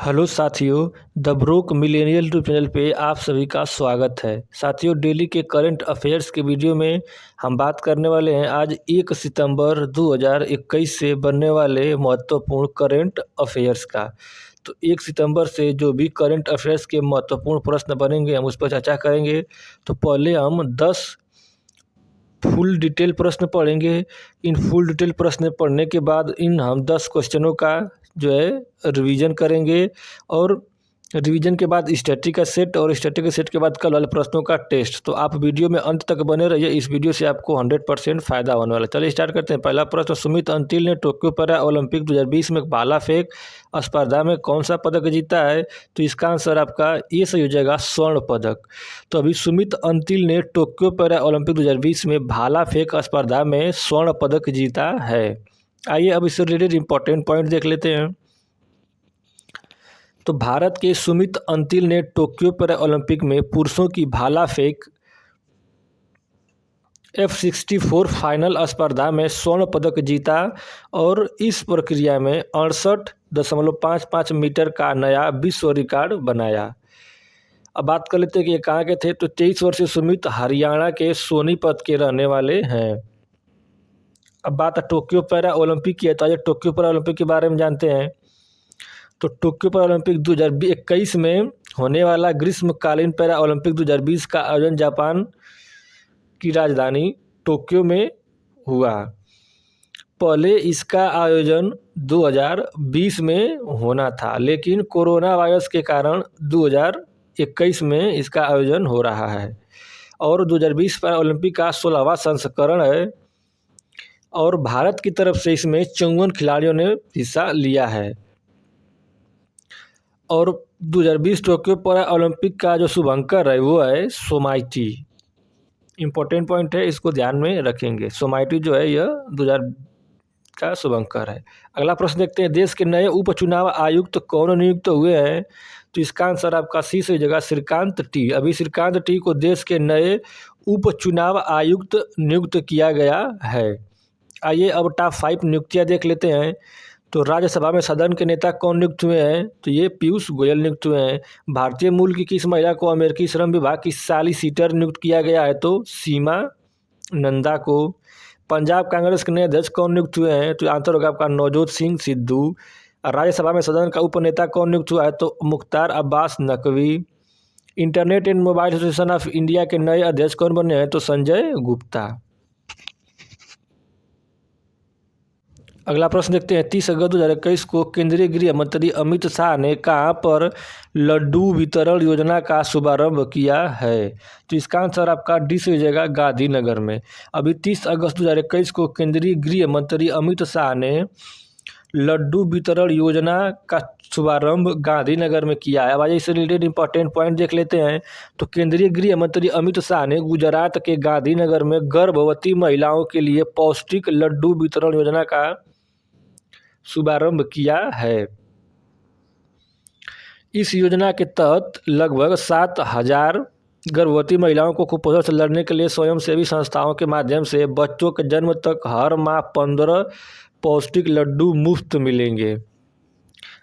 Hello साथियों, the broke millennial to channel पे आप सभी का स्वागत है। साथियों, डेली के करंट अफेयर्स के वीडियो में हम बात करने वाले हैं आज 1 सितंबर 2021 से बनने वाले महत्वपूर्ण करंट अफेयर्स का। तो 1 सितंबर से जो भी करंट अफेयर्स के महत्वपूर्ण प्रश्न बनेंगे हम उस पर चर्चा करेंगे। तो पहले हम 10 फुल डिटेल प्रश्न पढ़ेंगे। इन फुल डिटेल प्रश्न पढ़ने के बाद हम 10 क्वेश्चनों का जो है रिवीजन करेंगे और रिवीजन के बाद स्टैटिक का सेट और स्टैटिक के सेट के बाद कल वाले प्रश्नों का टेस्ट। तो आप वीडियो में अंत तक बने रहिए, इस वीडियो से आपको 100% फ़ायदा होने वाला है। चलिए स्टार्ट करते हैं। पहला प्रश्न, सुमित अंतिल ने टोक्यो पैरा ओलंपिक 2020 में भाला फेंक स्पर्धा में कौन सा पदक जीता है? तो इसका आंसर आपका ये सही हो जाएगा, स्वर्ण पदक। तो अभी सुमित अंतिल ने टोक्यो पैरा ओलंपिक 2020 में भाला फेंक स्पर्धा में स्वर्ण पदक जीता है। आइए अब इससे रिलेटेड इंपॉर्टेंट पॉइंट देख लेते हैं। तो भारत के सुमित अंतिल ने टोक्यो पैरा ओलंपिक में पुरुषों की भाला फेंक F64 फाइनल स्पर्धा में स्वर्ण पदक जीता और इस प्रक्रिया में 68.55 मीटर का नया विश्व रिकॉर्ड बनाया। अब बात कर लेते हैं कि ये कहाँ के थे। तो 23 वर्षीय सुमित हरियाणा के सोनीपत के रहने वाले हैं। अब बात टोक्यो पैरा ओलंपिक की है, तो आज टोक्यो पैरा ओलंपिक के बारे में जानते हैं। तो टोक्यो पैरा ओलंपिक 2021 में होने वाला ग्रीष्मकालीन पैरा ओलंपिक 2020 का आयोजन जापान की राजधानी टोक्यो में हुआ। पहले इसका आयोजन 2020 में होना था, लेकिन कोरोना वायरस के कारण 2021 में इसका आयोजन हो रहा है और 2020 पैरा ओलंपिक का 16वां संस्करण है और भारत की तरफ से इसमें 54 खिलाड़ियों ने हिस्सा लिया है। और 2020 टोक्यो पैरा ओलंपिक का जो शुभंकर है वो है सोमाइटी। इम्पोर्टेंट पॉइंट है, इसको ध्यान में रखेंगे। सोमाइटी जो है यह 2000 का शुभंकर है। अगला प्रश्न देखते हैं, देश के नए उपचुनाव आयुक्त कौन नियुक्त हुए हैं? तो इसका आंसर आपका सी सही जगह, श्रीकांत टी। अभी श्रीकांत टी को देश के नए उपचुनाव आयुक्त नियुक्त किया गया है। आइए अब टॉप 5 नियुक्तियाँ देख लेते हैं। तो राज्यसभा में सदन के नेता कौन नियुक्त हुए हैं? तो ये पीयूष गोयल नियुक्त हुए हैं। भारतीय मूल की किस महिला को अमेरिकी श्रम विभाग की सॉलिसिटर नियुक्त किया गया है? तो सीमा नंदा को। पंजाब कांग्रेस के नए अध्यक्ष कौन नियुक्त हुए हैं? तो आंसर होगा आपका नवजोत सिंह सिद्धू। राज्यसभा में सदन का उपनेता कौन नियुक्त हुआ है? तो Mukhtar Abbas Naqvi. Internet and mobile association of India के नए अध्यक्ष कौन बने हैं? तो संजय गुप्ता। अगला प्रश्न देखते हैं, 30 अगस्त 2021 को केंद्रीय गृह मंत्री अमित शाह ने कहाँ पर लड्डू वितरण योजना का शुभारंभ किया है? तो इसका आंसर आपका डी से हो जाएगा, गांधीनगर में। अभी 30 अगस्त 2021 को केंद्रीय गृह मंत्री अमित शाह ने लड्डू वितरण योजना का शुभारंभ गांधीनगर में किया है। अब आइए इससे रिलेटेड इंपॉर्टेंट पॉइंट देख लेते हैं। तो केंद्रीय गृह मंत्री अमित शाह ने गुजरात के गांधीनगर में गर्भवती महिलाओं के लिए पौष्टिक लड्डू वितरण योजना का शुभारंभ किया है। इस योजना के तहत लगभग 7,000 गर्भवती महिलाओं को कुपोषण से लड़ने के लिए स्वयंसेवी संस्थाओं के माध्यम से बच्चों के जन्म तक हर माह 15 पौष्टिक लड्डू मुफ्त मिलेंगे।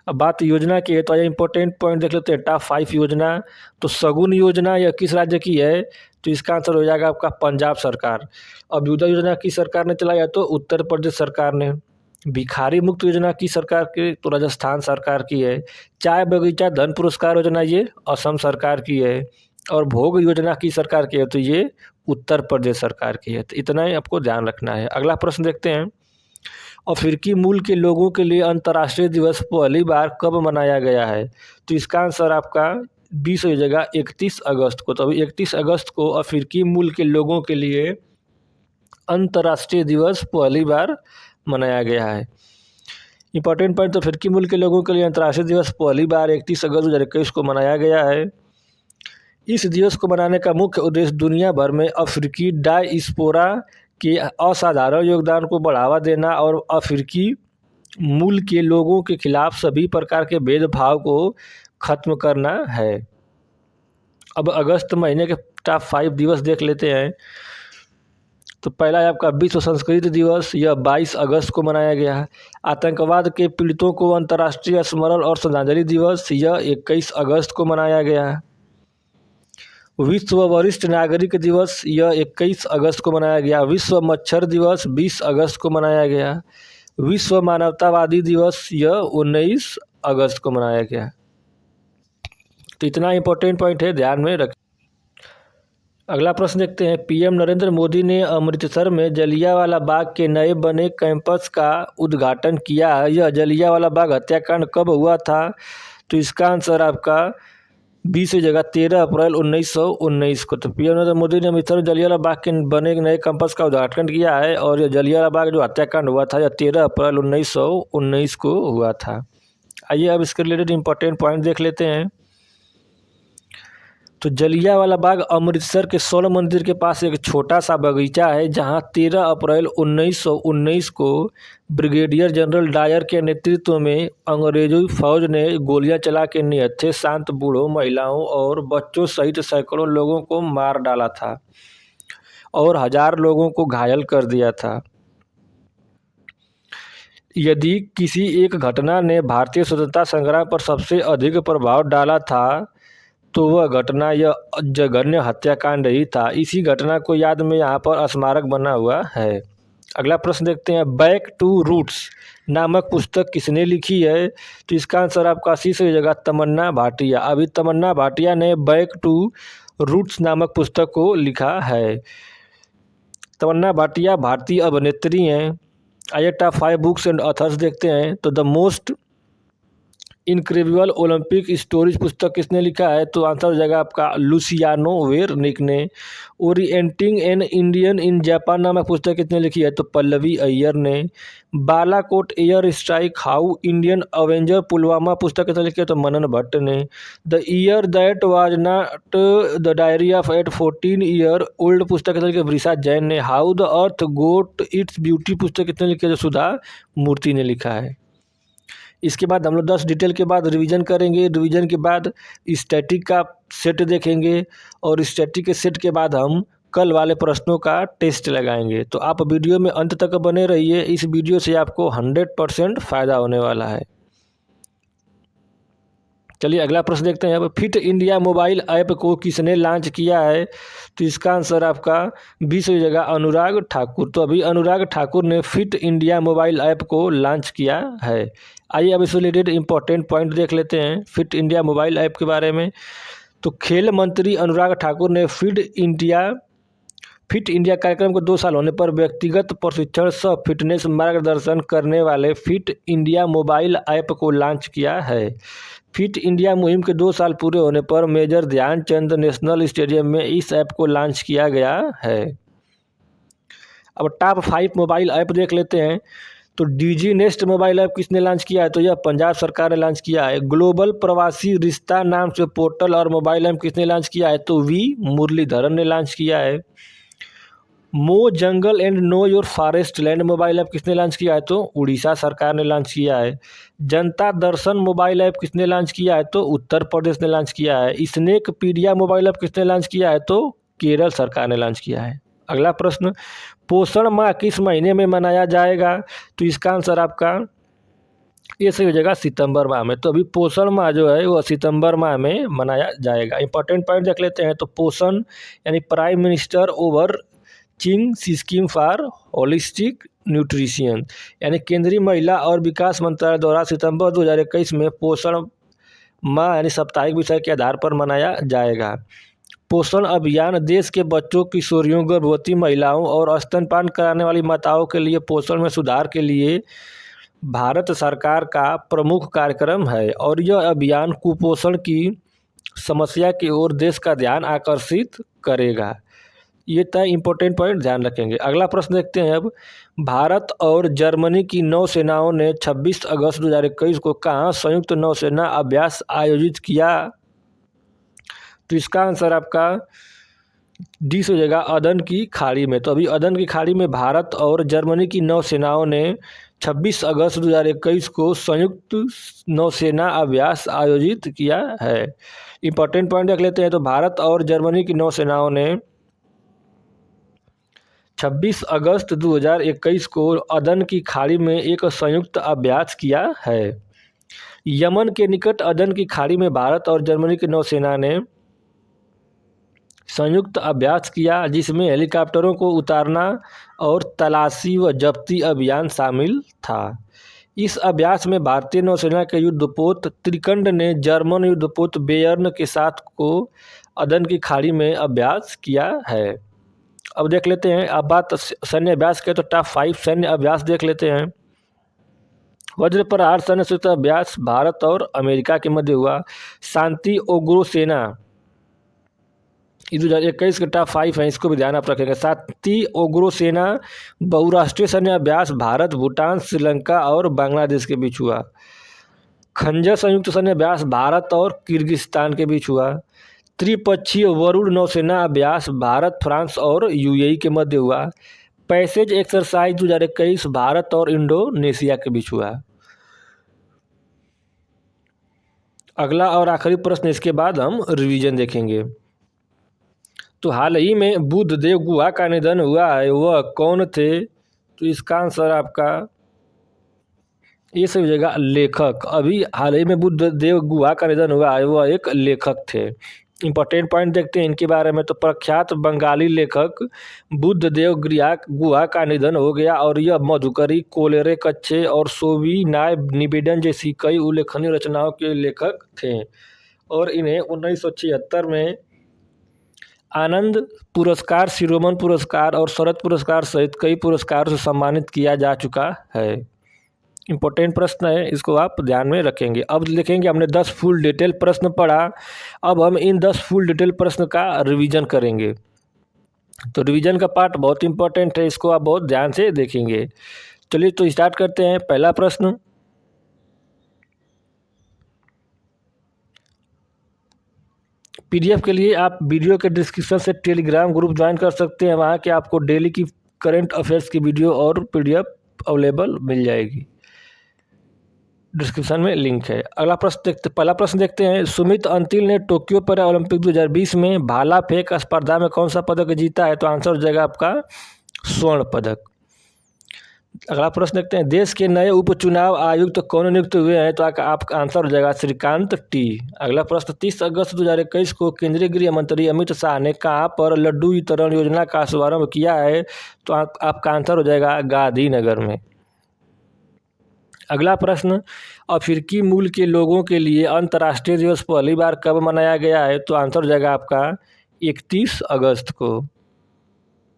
अब बात योजना की है, तो ये इंपॉर्टेंट पॉइंट देख लेते हैं। टॉप 5 योजना। तो शगुन योजना यह किस राज्य की है? तो इसका आंसर हो जाएगा आपका पंजाब सरकार। अभ्युदय योजना किस सरकार ने चलाया? तो उत्तर प्रदेश सरकार ने। भिखारी मुक्त योजना की सरकार की? तो राजस्थान सरकार की है। चाय बगीचा धन पुरस्कार योजना ये असम सरकार की है। और भोग योजना की सरकार की है? तो ये उत्तर प्रदेश सरकार की है। तो इतना ही आपको ध्यान रखना है। अगला प्रश्न देखते हैं, अफ्रीकी मूल के लोगों के लिए अंतर्राष्ट्रीय दिवस पहली बार कब मनाया गया है? तो इसका आंसर आपका 20 हो जाएगा, 31 अगस्त को। तो अभी 31 अगस्त को अफ्रीकी मूल के लोगों के लिए अंतर्राष्ट्रीय दिवस पहली बार मनाया गया है। इंपॉर्टेंट पॉइंट, तो अफ्रीकी मूल के लोगों के लिए अंतर्राष्ट्रीय दिवस पहली बार 31 अगस्त 2021 को मनाया गया है। इस दिवस को मनाने का मुख्य उद्देश्य दुनिया भर में अफ्रीकी डायस्पोरा के असाधारण योगदान को बढ़ावा देना और अफ्रीकी मूल के लोगों के खिलाफ सभी प्रकार के भेदभाव को खत्म करना है। अब अगस्त महीने के टॉप 5 दिवस देख लेते हैं। तो पहला है आपका विश्व संस्कृत दिवस, यह 22 अगस्त को मनाया गया है। आतंकवाद के पीड़ितों को अंतर्राष्ट्रीय स्मरण और श्रद्धांजलि दिवस, यह 21 अगस्त को मनाया गया है। विश्व वरिष्ठ नागरिक दिवस, यह 21 अगस्त को मनाया गया। विश्व मच्छर दिवस 20 अगस्त को मनाया गया। विश्व मानवतावादी दिवस, यह 19 अगस्त को मनाया गया। तो इतना इंपॉर्टेंट पॉइंट है, ध्यान में रखें। अगला प्रश्न देखते हैं। पीएम नरेंद्र मोदी ने अमृतसर में जलियांवाला बाग के नए बने कैंपस का उद्घाटन किया है। यह जलियांवाला बाग हत्याकांड कब हुआ था? तो इसका आंसर आपका 20 की जगह 13 अप्रैल 1919 को। तो पीएम नरेंद्र मोदी ने अमृतसर में जलियांवाला बाग के बने नए कैंपस का उद्घाटन किया है और यह जलियांवाला बाग जो हत्याकांड हुआ था, यह 13 अप्रैल 1919 को हुआ था। आइए अब इसके रिलेटेड इंपॉर्टेंट पॉइंट देख लेते हैं। तो जलियांवाला बाग अमृतसर के स्वर्ण मंदिर के पास एक छोटा सा बगीचा है जहां 13 अप्रैल 1919 को ब्रिगेडियर जनरल डायर के नेतृत्व में अंग्रेजी फौज ने गोलियां चला के निहत्थे शांत बूढ़ों, महिलाओं और बच्चों सहित सैकड़ों लोगों को मार डाला था और 1000 लोगों को घायल कर दिया था। यदि किसी एक घटना ने भारतीय स्वतंत्रता संग्राम पर सबसे अधिक प्रभाव डाला था तो वह घटना यह जघन्य हत्याकांड ही था। इसी घटना को याद में यहाँ पर स्मारक बना हुआ है। अगला प्रश्न देखते हैं। बैक टू रूट्स नामक पुस्तक किसने लिखी है? तो इसका आंसर आपका 80 की जगह तमन्ना भाटिया। अभी तमन्ना भाटिया ने बैक टू रूट्स नामक पुस्तक को लिखा है। तमन्ना भाटिया भारतीय अभिनेत्री हैं। आइए टॉप 5 बुक्स एंड ऑथर्स देखते हैं। तो the most incredible Olympic stories पुस्तक किसने लिखा है? तो आंसर हो जाएगा आपका लुसियानो वेरनिक ने। Orienting an Indian in Japan नामक पुस्तक किसने लिखी है? तो पल्लवी अय्यर ने। Balakot air strike how Indian avenger Pulwama पुस्तक किसने लिखी है? तो मनन भट्ट ने। The year that was not the diary of eight 14 year old पुस्तक किसने लिखी है? वृषा जैन ने। How the earth got its beauty पुस्तक किसने लिखी है? तो सुधा मूर्ति ने लिखा है। इसके बाद हम लोग 10 डिटेल के बाद रिवीजन करेंगे। रिवीजन के बाद स्टैटिक का सेट देखेंगे और स्टैटिक के सेट के बाद हम कल वाले प्रश्नों का टेस्ट लगाएंगे। तो आप वीडियो में अंत तक बने रहिए। इस वीडियो से आपको 100% फ़ायदा होने वाला है। चलिए अगला प्रश्न देखते हैं। अब फिट इंडिया मोबाइल ऐप को किसने लॉन्च किया है? तो इसका आंसर आपका 20 की जगह अनुराग ठाकुर। तो अभी अनुराग ठाकुर ने फिट इंडिया मोबाइल ऐप को लॉन्च किया है। आइए अब इससे रिलेटेड इंपॉर्टेंट पॉइंट देख लेते हैं फिट इंडिया मोबाइल ऐप के बारे में। तो खेल मंत्री अनुराग ठाकुर ने फिट इंडिया कार्यक्रम को 2 साल होने पर व्यक्तिगत प्रशिक्षण सह फिटनेस मार्गदर्शन करने वाले फिट इंडिया मोबाइल ऐप को लॉन्च किया है। फिट इंडिया मुहिम के 2 साल पूरे होने पर मेजर ध्यानचंद नेशनल स्टेडियम में इस ऐप को लॉन्च किया गया है। अब टॉप 5 मोबाइल ऐप देख लेते हैं। तो डीजी नेस्ट मोबाइल ऐप किसने लॉन्च किया है? तो यह पंजाब सरकार ने लॉन्च किया है। ग्लोबल प्रवासी रिश्ता नाम से पोर्टल और मोबाइल ऐप किसने लॉन्च किया है? तो वी मुरलीधरन ने लॉन्च किया है। मो jungle and know your forest land mobile app किसने लॉन्च किया है? तो उड़ीसा सरकार ने लॉन्च किया है। जनता दर्शन मोबाइल ऐप किसने लॉन्च किया है? तो उत्तर प्रदेश ने लॉन्च किया है। स्नेक पीडिया मोबाइल ऐप किसने लॉन्च किया है? तो केरल सरकार ने लॉन्च किया है। अगला प्रश्न, पोषण माह किस महीने में मनाया जाएगा? तो इसका आंसर आपका ये सही हो जाएगा सितंबर माह में। तो अभी पोषण माह जो है वो सितंबर माह में मनाया जाएगा। इंपॉर्टेंट पॉइंट देख लेते हैं। तो पोषण यानी prime minister overarching scheme for holistic nutrition यानी केंद्रीय महिला और विकास मंत्रालय द्वारा सितंबर 2021 में पोषण माह यानी साप्ताहिक विषय के आधार पर मनाया जाएगा। पोषण अभियान देश के बच्चों, किशोरियों, गर्भवती महिलाओं और स्तनपान कराने वाली माताओं के लिए पोषण में सुधार के लिए भारत सरकार का प्रमुख कार्यक्रम है और यह अभियान कुपोषण की समस्या की ओर देश का ध्यान आकर्षित करेगा। ये था इंपॉर्टेंट पॉइंट, ध्यान रखेंगे। अगला प्रश्न देखते हैं। अब भारत और जर्मनी की नौसेनाओं ने 26 अगस्त 2021 को कहाँ संयुक्त नौसेना अभ्यास आयोजित किया? तो इसका आंसर आपका डी हो जाएगा अदन की खाड़ी में। तो अभी अदन की खाड़ी में भारत और जर्मनी की नौसेनाओं ने 26 अगस्त 2021 को संयुक्त नौसेना अभ्यास आयोजित किया है। इंपॉर्टेंट पॉइंट देख लेते हैं। तो भारत और जर्मनी की नौसेनाओं ने 26 अगस्त 2021 को अदन की खाड़ी में एक संयुक्त अभ्यास किया है। यमन के निकट अदन की खाड़ी में भारत और जर्मनी की नौसेना ने संयुक्त अभ्यास किया, जिसमें हेलीकॉप्टरों को उतारना और तलाशी व जब्ती अभियान शामिल था। इस अभ्यास में भारतीय नौसेना के युद्धपोत त्रिकंड ने जर्मन युद्धपोत बेयर्न के साथ को अदन की खाड़ी में अभ्यास किया है। अब देख लेते हैं, अब बात सैन्य अभ्यास के तो टॉप 5 सैन्य अभ्यास देख लेते हैं। वज्र प्रहार सैन्य संयुक्त अभ्यास भारत और अमेरिका के मध्य हुआ। शांति ओग्रो सेना 2021 के टॉप 5 है, इसको भी ध्यान आप रखेंगे। शांति ओग्रो सेना बहुराष्ट्रीय सैन्य अभ्यास भारत, भूटान, श्रीलंका और बांग्लादेश के बीच हुआ। खंजर संयुक्त सैन्य अभ्यास भारत और किर्गिस्तान के बीच हुआ। त्रिपक्षीय वरुण नौसेना अभ्यास भारत, फ्रांस और यूएई के मध्य हुआ। पैसेज एक्सरसाइज 2021 भारत और इंडोनेशिया के बीच हुआ। अगला और आखिरी प्रश्न, इसके बाद हम रिवीजन देखेंगे। तो हाल ही में बुद्धदेव गुहा का निधन हुआ है, वह कौन थे? तो इसका आंसर आपका ये सही हो जाएगा, लेखक। अभी हाल ही में बुद्धदेव गुहा का निधन हुआ है, वह एक लेखक थे। इंपॉर्टेंट पॉइंट देखते हैं इनके बारे में। तो प्रख्यात बंगाली लेखक बुद्धदेव गुहा का निधन हो गया और यह मधुकरी, कोलेरे कच्छे और सोवी नाय निवेदन जैसी कई उल्लेखनीय रचनाओं के लेखक थे और इन्हें 1976 में आनंद पुरस्कार, शिरोमणि पुरस्कार और शरद पुरस्कार सहित कई पुरस्कारों से सम्मानित किया जा चुका है। इंपॉर्टेंट प्रश्न है, इसको आप ध्यान में रखेंगे। अब लिखेंगे, हमने 10 फुल डिटेल प्रश्न पढ़ा, अब हम इन 10 फुल डिटेल प्रश्न का रिवीजन करेंगे। तो रिवीजन का पार्ट बहुत इंपॉर्टेंट है, इसको आप बहुत ध्यान से देखेंगे। चलिए तो स्टार्ट करते हैं। पहला प्रश्न, पीडीएफ के लिए आप वीडियो के डिस्क्रिप्शन से टेलीग्राम ग्रुप ज्वाइन कर सकते हैं, वहाँ के आपको डेली की करंट अफेयर्स की वीडियो और पीडीएफ अवेलेबल मिल जाएगी, डिस्क्रिप्शन में लिंक है। अगला प्रश्न पहला प्रश्न देखते हैं। सुमित अंतिल ने टोक्यो पैरा ओलंपिक 2020 में भाला फेंक स्पर्धा में कौन सा पदक जीता है? तो आंसर हो जाएगा आपका स्वर्ण पदक। अगला प्रश्न देखते हैं। देश के नए उपचुनाव आयुक्त कौन नियुक्त हुए हैं? तो आपका आंसर हो जाएगा श्रीकांत टी। अगला प्रश्न, 30 अगस्त 2021 को केंद्रीय गृह मंत्री अमित शाह ने कहाँ पर लड्डू वितरण योजना का शुभारंभ किया है? तो आपका आंसर हो जाएगा गांधीनगर में। अगला प्रश्न, अफ्रीकी मूल के लोगों के लिए अंतर्राष्ट्रीय दिवस पहली बार कब मनाया गया है? तो आंसर हो जाएगा आपका 31 अगस्त को।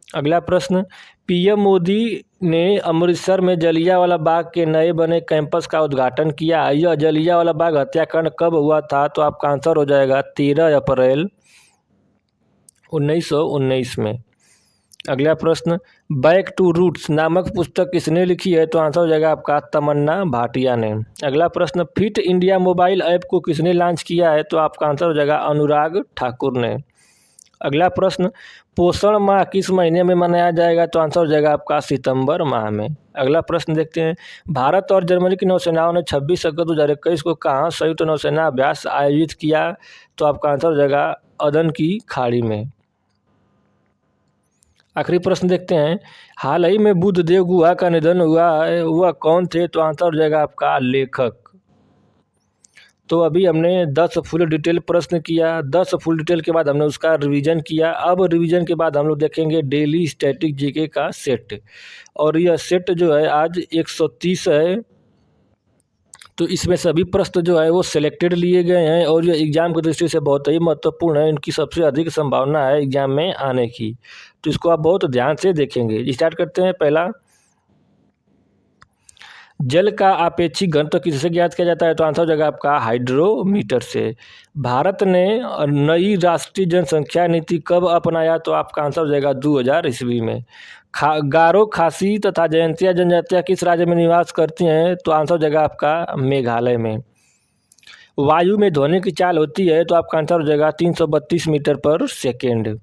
अगला प्रश्न, पीएम मोदी ने अमृतसर में जलियांवाला बाग के नए बने कैंपस का उद्घाटन किया। यह जलियांवाला बाग हत्याकांड कब हुआ था? तो आपका आंसर हो जाएगा 13 अप्रैल 1919 में। अगला प्रश्न, बैक टू रूट्स नामक पुस्तक किसने लिखी है? तो आंसर हो जाएगा आपका तमन्ना भाटिया ने। अगला प्रश्न, फिट इंडिया मोबाइल ऐप को किसने लॉन्च किया है? तो आपका आंसर हो जाएगा अनुराग ठाकुर ने। अगला प्रश्न, पोषण माह किस महीने में मनाया जाएगा? तो आंसर हो जाएगा आपका सितंबर माह में। अगला प्रश्न देखते हैं। भारत और जर्मनी की नौसेनाओं ने 26 अगस्त 2021 को कहाँ संयुक्त नौसेना अभ्यास आयोजित किया? तो आपका आंसर हो जाएगा अदन की खाड़ी में। आखिरी प्रश्न देखते हैं। हाल ही में बुद्धदेव गुहा का निधन हुआ है, वह कौन थे? तो आंसर हो जाएगा आपका लेखक। तो अभी हमने 10 फुल डिटेल प्रश्न किया, 10 फुल डिटेल के बाद हमने उसका रिवीजन किया। अब रिवीजन के बाद हम लोग देखेंगे डेली स्टैटिक जीके का सेट, और यह सेट जो है आज 130 है। तो इसमें सभी प्रश्न जो है वो सिलेक्टेड लिए गए हैं और ये एग्ज़ाम की दृष्टि से बहुत ही महत्वपूर्ण है, इनकी सबसे अधिक संभावना है एग्ज़ाम में आने की, तो इसको आप बहुत ध्यान से देखेंगे। स्टार्ट करते हैं। पहला, जल का आपेक्षिक घनत्व किससे ज्ञात किया जाता है? तो आंसर हो जाएगा आपका हाइड्रोमीटर से। भारत ने नई राष्ट्रीय जनसंख्या नीति कब अपनाया? तो आपका आंसर हो जाएगा 2000 ईस्वी में। गारो, खासी तथा जयंतिया जनजातियाँ किस राज्य में निवास करती हैं? तो आंसर हो जाएगा आपका मेघालय में। वायु में ध्वनि की चाल होती है? तो आपका आंसर हो जाएगा 332 मीटर पर सेकेंड।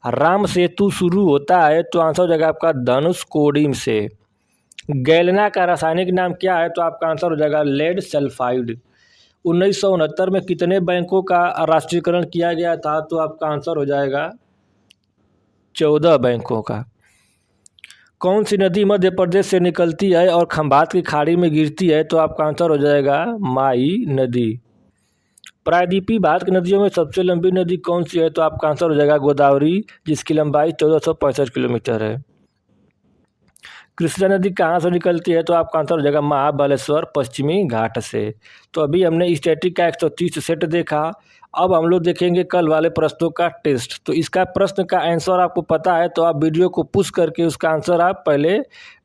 राम सेतु शुरू होता है? तो आंसर हो जाएगा आपका धनुषकोडी से। गैलेना का रासायनिक नाम क्या है? तो आपका आंसर हो जाएगा लेड सल्फाइड। 1969 में कितने बैंकों का राष्ट्रीयकरण किया गया था? तो आपका आंसर हो जाएगा 14 बैंकों का। कौन सी नदी मध्य प्रदेश से निकलती है और खंभात की खाड़ी में गिरती है? तो आपका आंसर हो जाएगा माई नदी। प्रायद्वीपीय भारत की नदियों में सबसे लंबी नदी कौन सी है? तो आपका आंसर हो जाएगा गोदावरी, जिसकी लंबाई 1465 किलोमीटर है। कृष्णा नदी कहाँ से निकलती है? तो आपका आंसर हो जाएगा महाबलेश्वर पश्चिमी घाट से। तो अभी हमने स्टैटिक का 130 सेट देखा। अब हम लोग देखेंगे कल वाले प्रश्नों का टेस्ट। तो इसका प्रश्न का आंसर आपको पता है तो आप वीडियो को पुश करके उसका आंसर आप पहले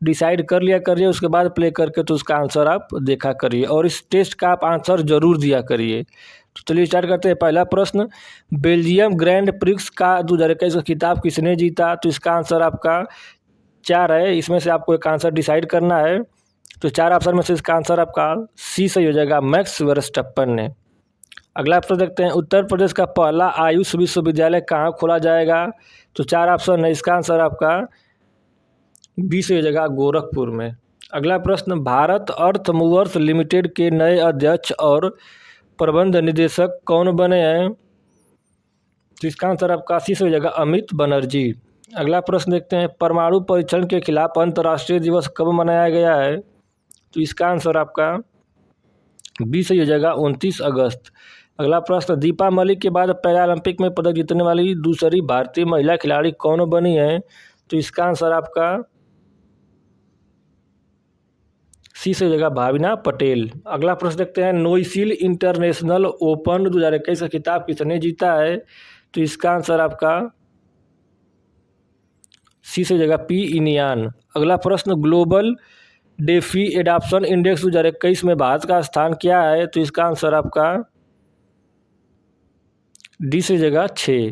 डिसाइड कर लिया करिए, उसके बाद प्ले करके तो उसका आंसर आप देखा करिए और इस टेस्ट का आप आंसर जरूर दिया करिए। तो चलिए स्टार्ट करते हैं। पहला प्रश्न, बेल्जियम ग्रैंड प्रिक्स का 2021 का खिताब किसने जीता? तो इसका आंसर आपका 4 है, इसमें से आपको एक आंसर डिसाइड करना है। तो 4 ऑप्शन में से इसका आंसर आपका सी सही हो जाएगा, मैक्स वर्स्टप्पन ने। अगला प्रश्न देखते हैं, उत्तर प्रदेश का पहला आयुष विश्वविद्यालय कहाँ खोला जाएगा? तो 4 ऑप्शन है, इसका आंसर आपका बी सही हो जाएगा, गोरखपुर में। अगला प्रश्न, भारत अर्थ मूवर्स लिमिटेड के नए अध्यक्ष और प्रबंध निदेशक कौन बने हैं? तो इसका आंसर आपका सी सही हो जाएगा, अमित बनर्जी। अगला प्रश्न देखते हैं, परमाणु परीक्षण के खिलाफ अंतर्राष्ट्रीय दिवस कब मनाया गया है? तो इसका आंसर आपका बी सही हो जाएगा, 29 अगस्त। अगला प्रश्न, दीपा मलिक के बाद पैरालंपिक में पदक जीतने वाली दूसरी भारतीय महिला खिलाड़ी कौन बनी है? तो इसका आंसर आपका सी सही हो जाएगा, भाविना पटेल। अगला प्रश्न देखते हैं, नोइसील इंटरनेशनल ओपन 2021 का खिताब किसने जीता है? तो इसका आंसर आपका सी से जगह पी इनियान। अगला प्रश्न, ग्लोबल डेफी एडाप्शन इंडेक्स 2021 में भारत का स्थान क्या है? तो इसका आंसर आपका डी से जगह 6।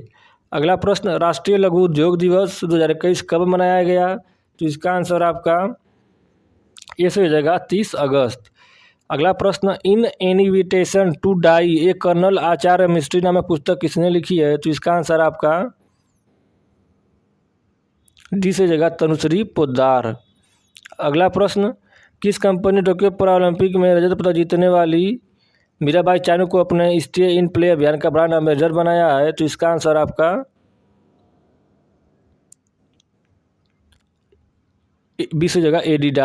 अगला प्रश्न, राष्ट्रीय लघु उद्योग दिवस 2021 कब मनाया गया? तो इसका आंसर आपका ये से हो जाएगा 30 अगस्त। अगला प्रश्न, an invitation to die a colonel Acharya mystery नामक पुस्तक किसने लिखी है? तो इसका आंसर आपका डी से जगह तनुश्री पोद्दार। अगला प्रश्न, किस कंपनी ने टोक्यो पैरालंपिक में रजत पदक जीतने वाली मीराबाई चानू को अपने स्टे इन प्ले अभियान का ब्रांड एम्बेसडर बनाया है? तो इसका आंसर आपका बी से जगह एडिडास।